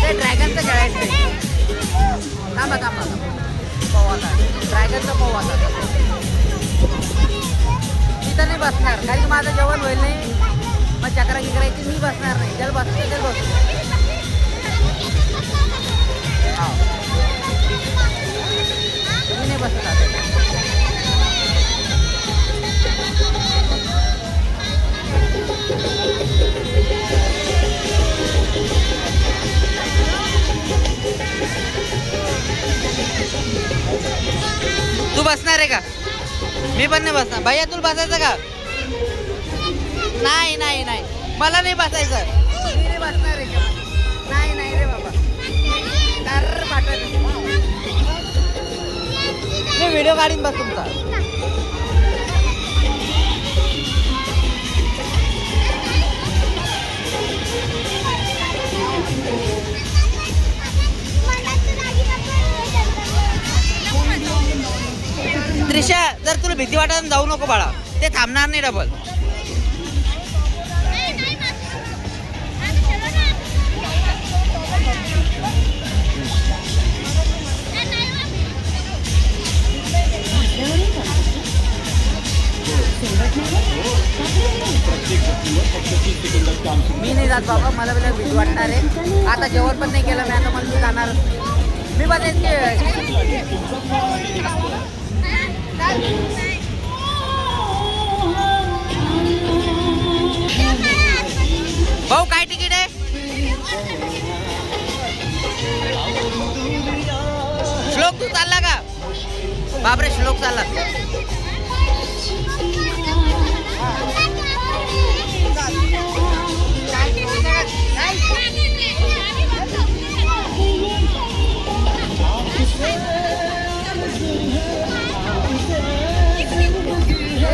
ते ड्रॅगनचं खेळायचं. थांबा थांबा पाहू आता ड्रॅगनचं पाहू आता. मी तर नाही बसणार कारण की माझं जेवण होईल नाही. मग चक्रा गिकरायची मी बसणार नाही. ज्याला बसते त्याला बसू. हा मी नाही बसणार. तू बसणार आहे का? मी पण नाही बसणार. भैया तुला बसायचं का? नाही नाही नाही मला नाही बसायचं. मी नाही बसणार आहे का? नाही नाही रे बाबा. तर पाठवत मी व्हिडिओ काढीन बस तुमचा. त्रिशा जर तुला भीती वाटत जाऊ नको बाळा. ते थांबणार नाही डबल. मी नाही जात बाबा. मला पहिला भीती वाटणार आहे. आता जेवण पण नाही केलं मी. आता मला मी जाणार. मी बघेन भाऊ काय तिकीट आहे? श्लोक तू चालला का? बापरे श्लोक चालला.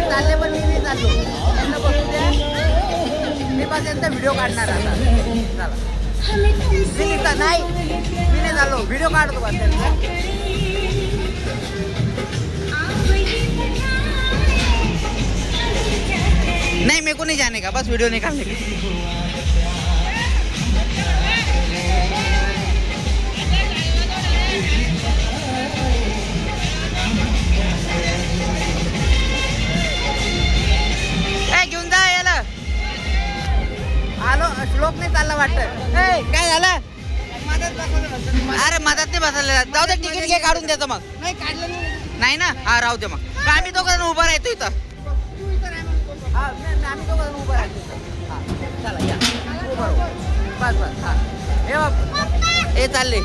चालले पण मी नाही चाललो. त्यांना बसू द्या. मी पण त्यांचा व्हिडिओ काढणार आता. चला मी निघता नाही. मी नाही चाललो. व्हिडिओ काढतो बस त्यांचा. नहीं मेरे को नहीं जाने का. बस वीडियो निकालने का. घेऊन जा याला. आलो. श्लोक नाही चालला वाटतं. काय झालं? अरे मदत नाही बसवलेला. जाऊ दे तिकीट घे काढून देतो मग. नाही काढलं नाही ना. हा राहू दे मग. आम्ही दोघं उभं राहतो इथं. आम्ही दोघं उभं राहतो. चला या बस बस. हा हे बाप हे चालले.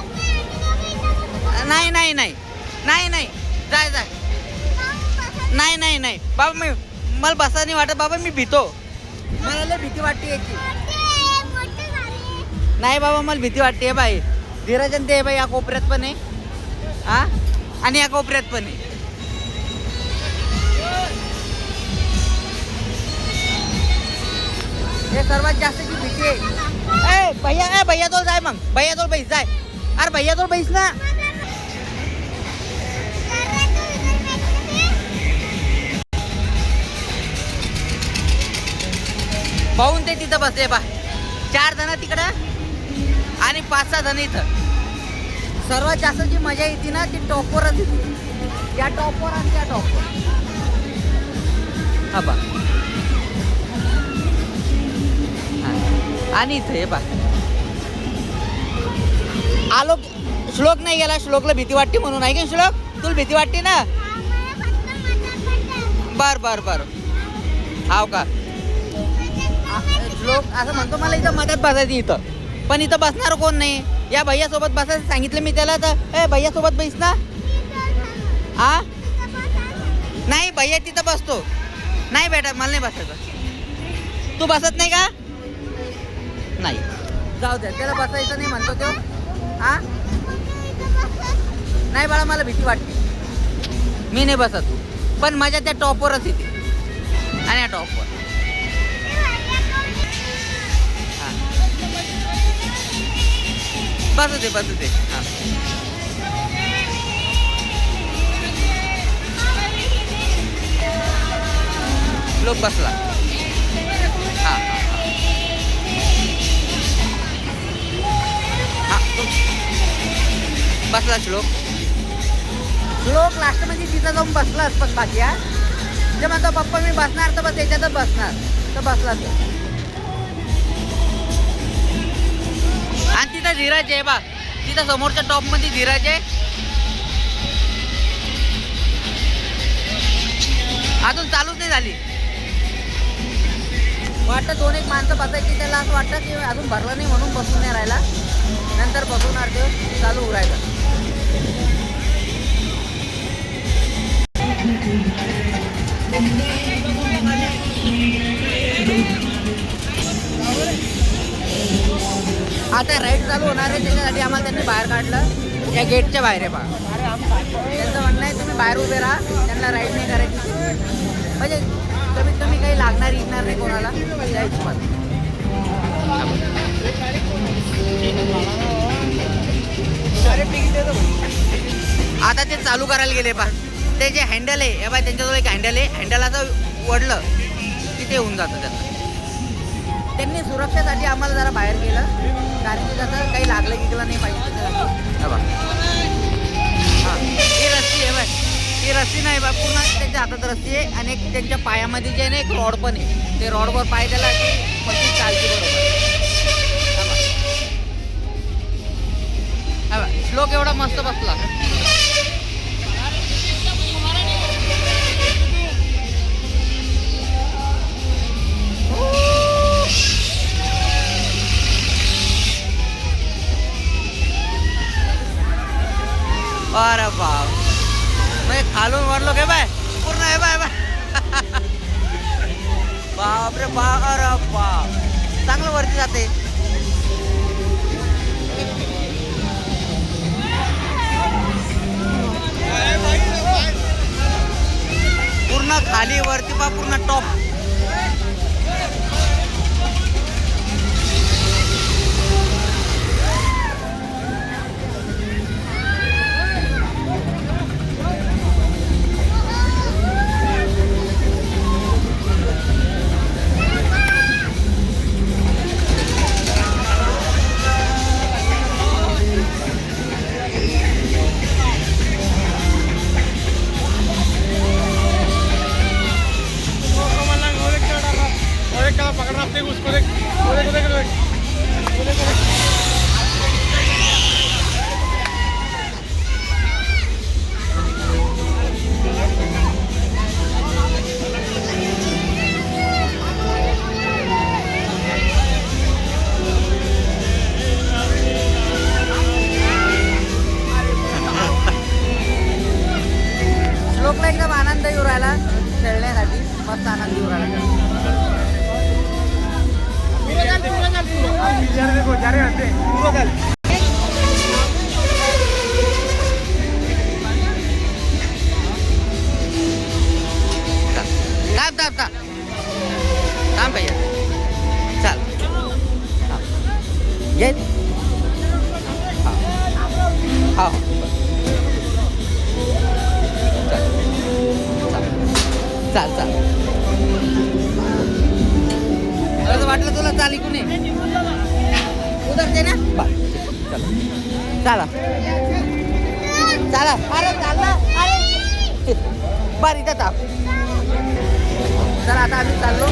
नाही नाही नाही नाही नाही जाय जाय. नाही नाही नाही बाबा मी मला बसा नाही वाटत बाबा. मी भीतो. मला लय भीती वाटते याची. नाही बाबा मला भीती वाटते बाई. धीरजन ते बाई या कोपऱ्यात पण आहे. हा आणि या कोपऱ्यात पण आहे. हे सर्वात जास्तची भीती आहे. भैया भैया तो जाय मग. भैया तो बैस जाय. अरे भैया तो बैस ना. पाहून ते तिथं बसले बा. 4 जण तिकडं आणि 5-6 जण इथं. सर्वात जास्त जी मजा येते ना ती टॉपवरच येते. या टॉपवर आणि त्या टॉपवर. हा बा. आणि इथं हे बा आलो. श्लोक नाही गेला. श्लोकला भीती वाटते म्हणून. आहे की श्लोक तुला भीती वाटते ना? बर बर बर. हाव का? श्लोक असं म्हणतो मला इथं मदत बसायची इथं. पण इथं बसणार कोण नाही. या भैया सोबत बसायचं सांगितलं मी त्याला. तर भैया सोबत बैस ना. हा नाही भैया तिथं बसतो. नाही बेटा मला नाही बसायचं. तू बसत नाही का? नाही जाऊ द्या. त्याला बसायचं नाही म्हणतो तो. हा नाही बाळा मला भीती वाटते. मी नाही बसत. पण माझ्या त्या टॉपवरच येते. आणि या टॉपवर बसू दे बसू दे. हां लोक बसला. हां हां हां हां बसला श्लोक. श्लोक लास्ट मध्ये तिथं जाऊन बसलाच. पण बाकी हा जे म्हणतो पप्पा मी बसणार तर बस त्याच्यातच बसणार तर बसला तो. आणि तिथं धीरज आहे बा. तिथं समोरच्या टॉप मध्ये धीरज आहे. अजून चालूच नाही झाली. वाटतं 2-1 माणसं बसायची. त्याला असं वाटतं की अजून भरलं नाही म्हणून बसून नाही राहिला. नंतर बसवणार ते चालू उरायचं. आता राईड चालू होणार आहे. त्याच्यासाठी आम्हाला त्यांनी बाहेर काढलं. या गेटच्या बाहेर आहे बघा. त्यांचं म्हणणं आहे तुम्ही बाहेर उभे राहा. त्यांना राईड नाही करायची. म्हणजे कमीत कमी काही लागणार इकणार नाही कोणाला या हिशोबात. आता ते चालू करायला गेले पा. ते जे हँडल आहे हे बाय त्यांच्याजवळ एक हँडल आहे. हँडल असं वडलं तिथे होऊन जातं त्याचं. त्यांनी सुरक्षेसाठी आम्हाला जरा बाहेर केलं. कारण की त्याचं काही लागलं गिकलं नाही पाहिजे त्याच्यासाठी. बा हां ही रस्सी आहे बाय. ही रस्सी नाही बा. पूर्ण त्यांच्या हातात रस्सी आहे. आणि एक त्यांच्या पायामध्ये जे आहे ना एक रॉड पण आहे. ते रॉडवर पाय त्याला की मशीन चालते बरोबर. हा बा श्लोक एवढा मस्त बसला. अरे बाप म्हणजे खालून वाढलो काय बाय पूर्ण आहे बाय बाय. बाप रे बाप. अरे बाप चांगलं वरती जाते. पूर्ण खाली वरती पा पूर्ण टॉप. श्लोकला एकदम आनंद येऊ राहिला खेळण्यासाठी. मस्त आनंद येऊ राहिला. थांब थांब थांब थांब भैया चल ये. हा चाल चाल. असं वाटलं तुला चाली कुणी उतरते ना बा. चला चला. अरे चालला अरे बारी ताप. चला आता आम्ही चाललो.